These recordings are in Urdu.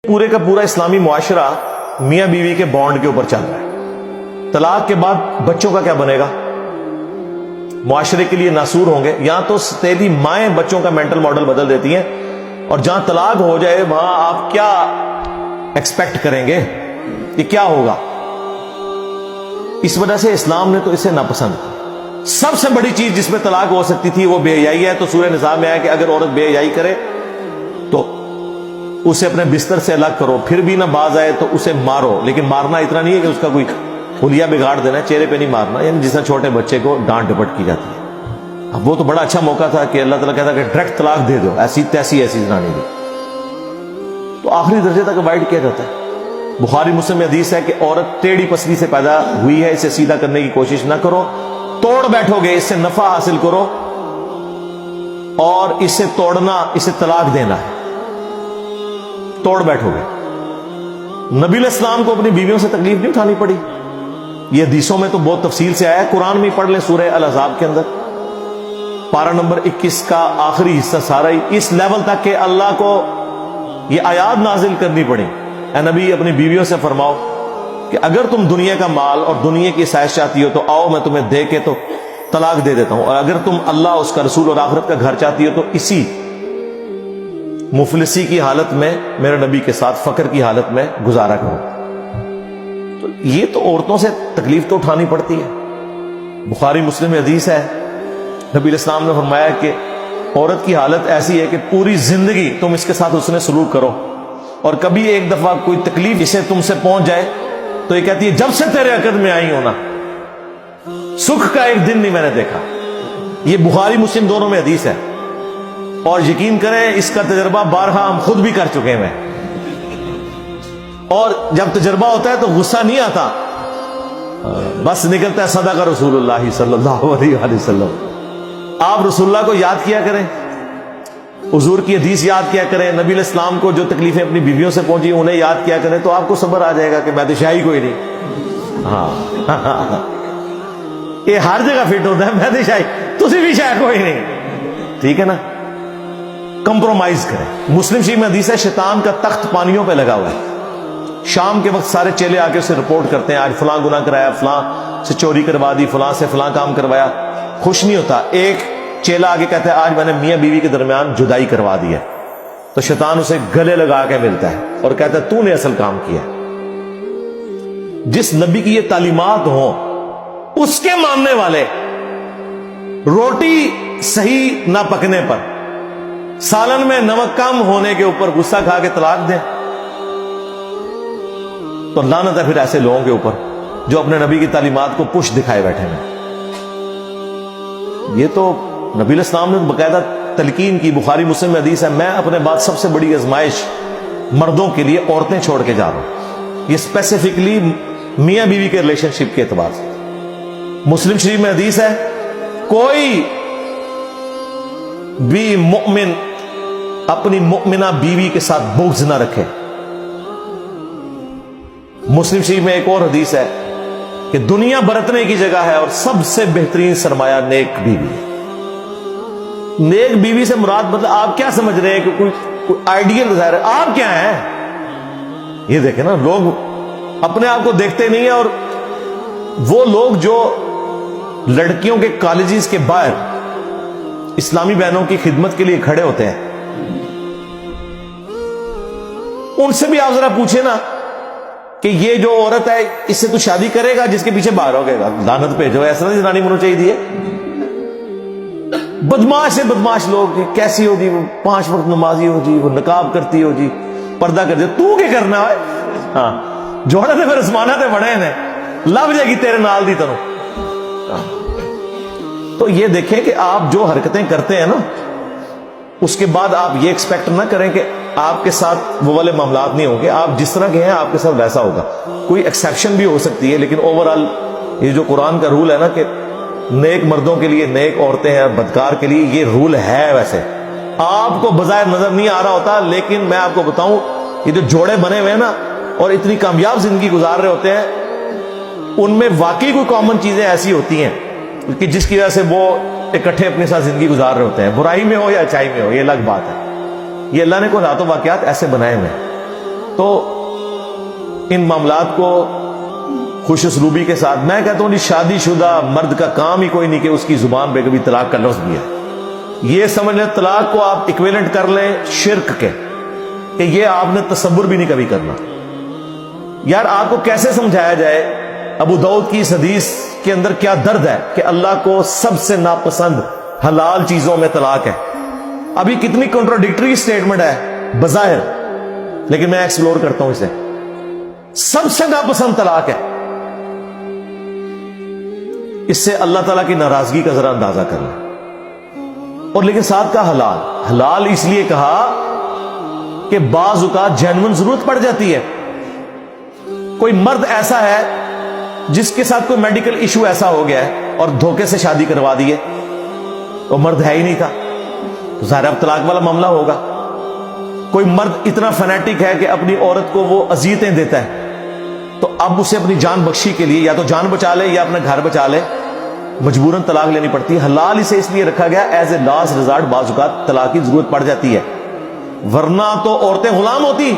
پورے کا پورا اسلامی معاشرہ میاں بیوی کے بانڈ کے اوپر چل رہا ہے. طلاق کے بعد بچوں کا کیا بنے گا؟ معاشرے کے لیے ناسور ہوں گے. یہاں تو تیری مائیں بچوں کا مینٹل ماڈل بدل دیتی ہیں، اور جہاں طلاق ہو جائے وہاں آپ کیا ایکسپیکٹ کریں گے کہ کیا ہوگا؟ اس وجہ سے اسلام نے تو اسے ناپسند کیا. سب سے بڑی چیز جس میں طلاق ہو سکتی تھی وہ بے حیائی ہے. تو سورہ نساء میں آیا کہ اگر عورت بے حیائی کرے تو اسے اپنے بستر سے الگ کرو، پھر بھی نہ باز آئے تو اسے مارو. لیکن مارنا اتنا نہیں ہے کہ اس کا کوئی حلیہ بگاڑ دینا ہے، چہرے پہ نہیں مارنا، یعنی جس طرح چھوٹے بچے کو ڈانٹ ڈپٹ کی جاتی ہے. اب وہ تو بڑا اچھا موقع تھا کہ اللہ تعالیٰ کہتا کہ ڈائریکٹ طلاق دے دو، ایسی تیسی ایسی زنانی دی. تو آخری درجے تک اوائڈ کیا جاتا ہے. بخاری مسلم میں حدیث ہے کہ عورت ٹیڑھی پسلی سے پیدا ہوئی ہے، اسے سیدھا کرنے کی کوشش نہ کرو. توڑ بیٹھو گے اس سے نفع حاصل کرو، اور اسے توڑنا اسے طلاق دینا ہے. توڑ بیٹھو گے. نبی علیہ السلام کو اپنی بیویوں سے تکلیف نہیں اٹھانی پڑی. یہ حدیثوں میں تو بہت تفصیل سے آیا ہے. قرآن میں پڑھ لیں سورہ الاحزاب کے اندر پارہ نمبر 21 کا آخری حصہ سارا ہی اس لیول تک کہ اللہ کو یہ آیات نازل کرنی پڑی. اے نبی اپنی بیویوں سے فرماؤ کہ اگر تم دنیا کا مال اور دنیا کی عیش چاہتی ہو تو آؤ میں تمہیں دے کے تو طلاق دے دیتا ہوں، اور اگر تم اللہ اس کا رسول اور آخرت کا گھر چاہتی ہو تو اسی مفلسی کی حالت میں میرے نبی کے ساتھ فقر کی حالت میں گزارا کرو. تو یہ تو عورتوں سے تکلیف تو اٹھانی پڑتی ہے. بخاری مسلم میں حدیث ہے، نبی علیہ السلام نے فرمایا کہ عورت کی حالت ایسی ہے کہ پوری زندگی تم اس کے ساتھ حسن سلوک کرو، اور کبھی ایک دفعہ کوئی تکلیف اسے تم سے پہنچ جائے تو یہ کہتی ہے جب سے تیرے عقد میں آئی ہونا سکھ کا ایک دن نہیں میں نے دیکھا. یہ بخاری مسلم دونوں میں حدیث ہے، اور یقین کریں اس کا تجربہ بارہا ہم خود بھی کر چکے ہیں. اور جب تجربہ ہوتا ہے تو غصہ نہیں آتا، بس نکلتا ہے صدق رسول اللہ صلی اللہ علیہ وآلہ وسلم. آپ رسول اللہ کو یاد کیا کریں، حضور کی حدیث یاد کیا کریں، نبی علیہ السلام کو جو تکلیفیں اپنی بیویوں سے پہنچی انہیں یاد کیا کریں، تو آپ کو صبر آ جائے گا کہ میں تو شاہی کوئی نہیں. ہاں یہ ہر جگہ فٹ ہوتا ہے، میں تو شاہی تسی بھی شاہی کوئی نہیں. ٹھیک ہے نا، کمپرومائز کریں. مسلم شریف میں حدیث ہے شیطان کا تخت پانیوں پہ لگا ہوا ہے. شام کے وقت سارے چیلے آ کے اسے رپورٹ کرتے ہیں، آج فلاں گناہ کرایا، فلاں سے چوری کروا دی، فلاں سے فلاں کام کروایا. خوش نہیں ہوتا. ایک چیلا آگے کہتا ہے آج میں نے میاں بیوی کے درمیان جدائی کروا دی ہے. تو شیطان اسے گلے لگا کے ملتا ہے اور کہتا ہے تو نے اصل کام کیا. جس نبی کی یہ تعلیمات ہوں اس کے ماننے والے روٹی صحیح نہ پکنے پر، سالن میں نمک کم ہونے کے اوپر غصہ کھا کے طلاق دیں تو لعنت ہے پھر ایسے لوگوں کے اوپر جو اپنے نبی کی تعلیمات کو پش دکھائے بیٹھے ہیں. یہ تو نبی علیہ السلام نے باقاعدہ تلقین کی. بخاری مسلم میں حدیث ہے میں اپنے بعد سب سے بڑی آزمائش مردوں کے لیے عورتیں چھوڑ کے جا رہا ہوں. یہ اسپیسیفکلی میاں بیوی کے ریلیشن شپ کے اعتبار سے. مسلم شریف میں حدیث ہے کوئی بھی مؤمن اپنی مؤمنہ بیوی کے ساتھ بغض نہ رکھے. مسلم شریف میں ایک اور حدیث ہے کہ دنیا برتنے کی جگہ ہے اور سب سے بہترین سرمایہ نیک بیوی ہے. نیک بیوی سے مراد مطلب آپ کیا سمجھ رہے ہیں کہ کوئی آئیڈیل ظاہر ہے؟ آپ کیا ہیں؟ یہ دیکھیں نا، لوگ اپنے آپ کو دیکھتے نہیں ہیں. اور وہ لوگ جو لڑکیوں کے کالجز کے باہر اسلامی بہنوں کی خدمت کے لیے کھڑے ہوتے ہیں، ان سے بھی آپ ذرا پوچھیں نا کہ یہ جو عورت ہے اس سے تو شادی کرے گا جس کے پیچھے باہر ہو گئے گا. لعنت بھیجو، ایسا نہیں جنانی منو چاہیے. بدماش سے بدماش لوگ، کیسی ہو جی وہ 5 وقت نمازی ہو جی، وہ نقاب کرتی ہو جی، پردہ کر دے. تو کیا کرنا ہے؟ ہاں جوڑے نے پھر اسمانہ تے بڑے ہیں، لب جائے گی تیرے نال دی طرح. تو یہ دیکھیں کہ آپ جو حرکتیں کرتے ہیں نا اس کے بعد آپ یہ ایکسپیکٹ نہ کریں کہ آپ کے ساتھ وہ والے معاملات نہیں ہوں گے. آپ جس طرح کے ہیں آپ کے ساتھ ویسا ہوگا. کوئی ایکسیپشن بھی ہو سکتی ہے، لیکن اوورآل یہ جو قرآن کا رول ہے نا کہ نیک مردوں کے لیے نیک عورتیں ہیں، بدکار کے لیے یہ رول ہے. ویسے آپ کو بظاہر نظر نہیں آ رہا ہوتا، لیکن میں آپ کو بتاؤں یہ جو جوڑے بنے ہوئے ہیں نا اور اتنی کامیاب زندگی گزار رہے ہوتے ہیں، ان میں واقعی کوئی کامن چیزیں ایسی ہوتی ہیں کہ جس کی وجہ سے وہ اکٹھے اپنے ساتھ زندگی گزار رہے ہوتے ہیں. برائی میں ہو یا اچائی میں ہو، یہ الگ بات ہے. یہ اللہ نے کو ذات و واقعات ایسے بنائے ہوئے ہیں. تو ان معاملات کو خوش اسلوبی کے ساتھ، میں کہتا ہوں شادی شدہ مرد کا کام ہی کوئی نہیں کہ اس کی زبان پہ کبھی طلاق کا لفظ بھی ہے۔ یہ سمجھ لیں طلاق کو آپ ایکویلنٹ کر لیں شرک کے، کہ یہ آپ نے تصور بھی نہیں کبھی کرنا۔ یار آپ کو کیسے سمجھایا جائے ابو داؤد کی اس حدیث کے اندر کیا درد ہے کہ اللہ کو سب سے ناپسند حلال چیزوں میں طلاق ہے۔ ابھی کتنی کنٹراڈکٹری سٹیٹمنٹ ہے بظاہر، لیکن میں ایکسپلور کرتا ہوں اسے۔ سب سے ناپسند طلاق ہے، اس سے اللہ تعالیٰ کی ناراضگی کا ذرا اندازہ کرنا۔ اور لیکن ساتھ کا حلال، حلال اس لیے کہا کہ بعض اوقات جینون ضرورت پڑ جاتی ہے۔ کوئی مرد ایسا ہے جس کے ساتھ کوئی میڈیکل ایشو ایسا ہو گیا ہے اور دھوکے سے شادی کروا دی ہے، وہ مرد ہے ہی نہیں تھا، تو ظاہر اب طلاق والا معاملہ ہوگا۔ کوئی مرد اتنا فنیٹک ہے کہ اپنی عورت کو وہ اذیتیں دیتا ہے، تو اب اسے اپنی جان بخشی کے لیے یا تو جان بچا لے یا اپنا گھر بچا لے، مجبوراً طلاق لینی پڑتی ہے۔ حلال اسے اس لیے رکھا گیا ایز اے لاسٹ ریزارٹ، بعض اوقات طلاق کی ضرورت پڑ جاتی ہے، ورنہ تو عورتیں غلام ہوتی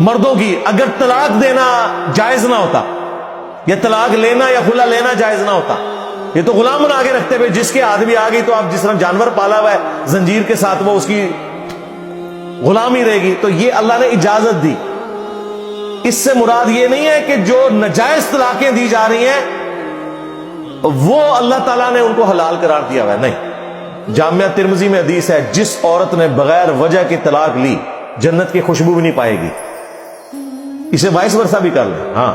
مردوں کی۔ اگر طلاق دینا جائز نہ ہوتا، یا طلاق لینا یا خلا لینا جائز نہ ہوتا، یہ تو غلام بنا کے رکھتے ہوئے جس کے آدمی آ گئی تو آپ جس طرح جانور پالا ہوا ہے زنجیر کے ساتھ، وہ اس کی غلامی رہے گی۔ تو یہ اللہ نے اجازت دی۔ اس سے مراد یہ نہیں ہے کہ جو ناجائز طلاقیں دی جا رہی ہیں وہ اللہ تعالیٰ نے ان کو حلال قرار دیا ہوا ہے، نہیں۔ جامعہ ترمذی میں حدیث ہے، جس عورت نے بغیر وجہ کی طلاق لی جنت کی خوشبو بھی نہیں پائے گی۔ اسے وائس ورثہ بھی کر لیں۔ ہاں،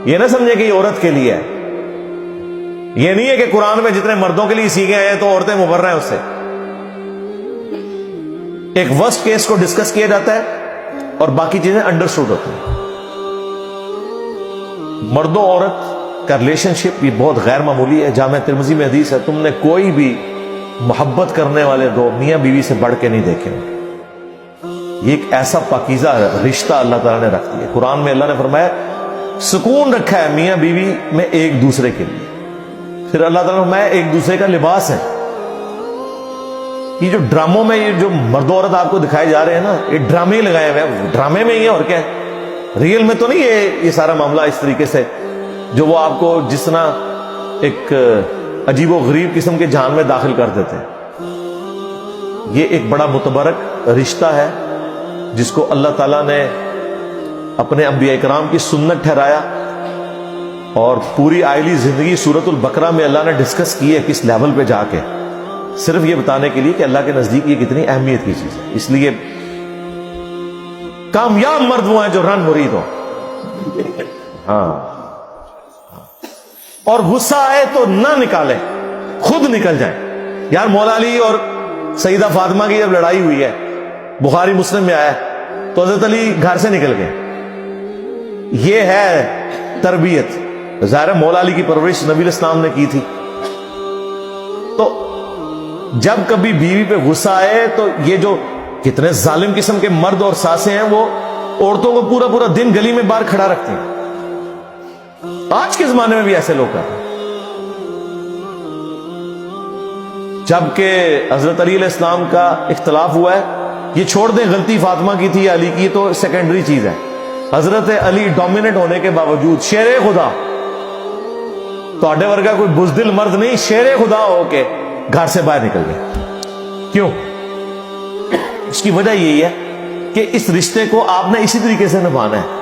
یہ نہ سمجھے کہ یہ عورت کے لیے ہے، یہ نہیں ہے کہ قرآن میں جتنے مردوں کے لیے سیکھے ہیں تو عورتیں مبرہ ہیں اس سے۔ ایک ورسٹ کیس کو ڈسکس کیا جاتا ہے اور باقی چیزیں انڈرسٹوڈ ہوتی ہیں۔ مرد و عورت کا ریلیشن شپ بھی بہت غیر معمولی ہے۔ جامعہ ترمذی میں حدیث ہے، تم نے کوئی بھی محبت کرنے والے دو میاں بیوی سے بڑھ کے نہیں دیکھے ہوں۔ یہ ایک ایسا پاکیزہ رشتہ اللہ تعالیٰ نے رکھ دیا۔ قرآن میں اللہ نے فرمایا سکون رکھا ہے میاں بیوی میں ایک دوسرے کے لیے۔ پھر اللہ تعالیٰ نے فرمایا ایک دوسرے کا لباس ہے۔ یہ جو ڈراموں میں یہ جو مرد و عورت آپ کو دکھائے جا رہے ہیں نا، یہ ڈرامے لگائے ہوئے ہیں، ڈرامے میں ہی ہے اور کیا ہے، ریئل میں تو نہیں یہ سارا معاملہ اس طریقے سے جو وہ آپ کو جس طرح ایک عجیب و غریب قسم کے جہان میں داخل کر دیتے ہیں۔ یہ ایک بڑا متبرک رشتہ ہے جس کو اللہ تعالیٰ نے اپنے انبیاء کرام کی سنت ٹھہرایا، اور پوری آئلی زندگی سورۃ البقرہ میں اللہ نے ڈسکس کی ہے کس لیول پہ جا کے، صرف یہ بتانے کے لیے کہ اللہ کے نزدیک یہ کتنی اہمیت کی چیز ہے۔ اس لیے کامیاب مرد وہ ہیں جو رن مرید ہو۔ ہاں، اور غصہ آئے تو نہ نکالیں، خود نکل جائیں۔ یار مولا علی اور سیدہ فاطمہ کی جب لڑائی ہوئی ہے، بخاری مسلم میں آیا ہے، تو حضرت علی گھر سے نکل گئے۔ یہ ہے تربیت۔ ظاہر مولا علی کی پرورش نبی علیہ السلام نے کی تھی۔ تو جب کبھی بیوی پہ غصہ آئے تو یہ جو کتنے ظالم قسم کے مرد اور ساسیں ہیں، وہ عورتوں کو پورا پورا دن گلی میں باہر کھڑا رکھتے ہیں۔ آج کے زمانے میں بھی ایسے لوگ کرتے ہیں۔ جبکہ حضرت علی علیہ السلام کا اختلاف ہوا ہے، یہ چھوڑ دیں غلطی فاطمہ کی تھی یا علی کی، تو سیکنڈری چیز ہے۔ حضرت علی ڈومینیٹ ہونے کے باوجود شیر خدا، تو اڈے ورگا کوئی بزدل مرد نہیں، شیر خدا ہو کے گھر سے باہر نکل گئے۔ کیوں؟ اس کی وجہ یہی ہے کہ اس رشتے کو آپ نے اسی طریقے سے نبھانا ہے۔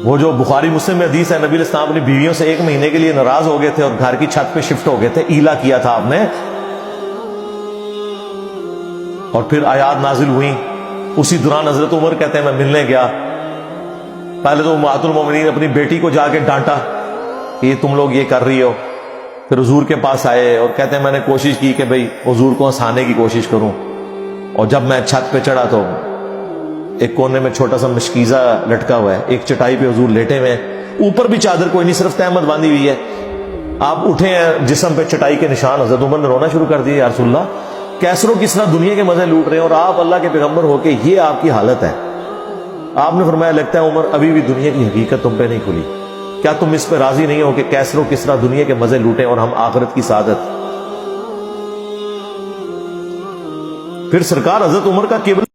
وہ جو بخاری مسلم میں حدیث ہے، نبی علیہ السلام اپنی بیویوں سے 1 مہینے کے لیے ناراض ہو گئے تھے اور گھر کی چھت پہ شفٹ ہو گئے تھے، ایلا کیا تھا آپ نے، اور پھر آیات نازل ہوئیں۔ اسی دوران حضرت عمر کہتے ہیں میں ملنے گیا، پہلے تو امہات المومنین اپنی بیٹی کو جا کے ڈانٹا کہ یہ تم لوگ یہ کر رہی ہو، پھر حضور کے پاس آئے اور کہتے ہیں میں نے کوشش کی کہ بھئی حضور کو ہنسانے کی کوشش کروں، اور جب میں چھت پہ چڑھا تو ایک کونے میں چھوٹا سا مشکیزہ لٹکا ہوا ہے، ایک چٹائی پہ حضور لیٹے ہوئے ہیں، اوپر بھی چادر کوئی نہیں، صرف تہمت باندھی ہوئی ہے، آپ اٹھے ہیں، جسم پہ چٹائی کے نشان۔ حضرت عمر نے رونا شروع کر دیا، یا رسول اللہ کیسروں کس طرح دنیا کے مزے لوٹ رہے ہیں اور آپ اللہ کے پیغمبر ہو کے یہ آپ کی حالت ہے۔ آپ نے فرمایا لگتا ہے عمر ابھی بھی دنیا کی حقیقت تم پہ نہیں کھلی، کیا تم اس پہ راضی نہیں ہو کہ کیسروں کس طرح دنیا کے مزے لوٹیں اور ہم آخرت کی سعادت؟ پھر سرکار حضرت عمر کا قبلہ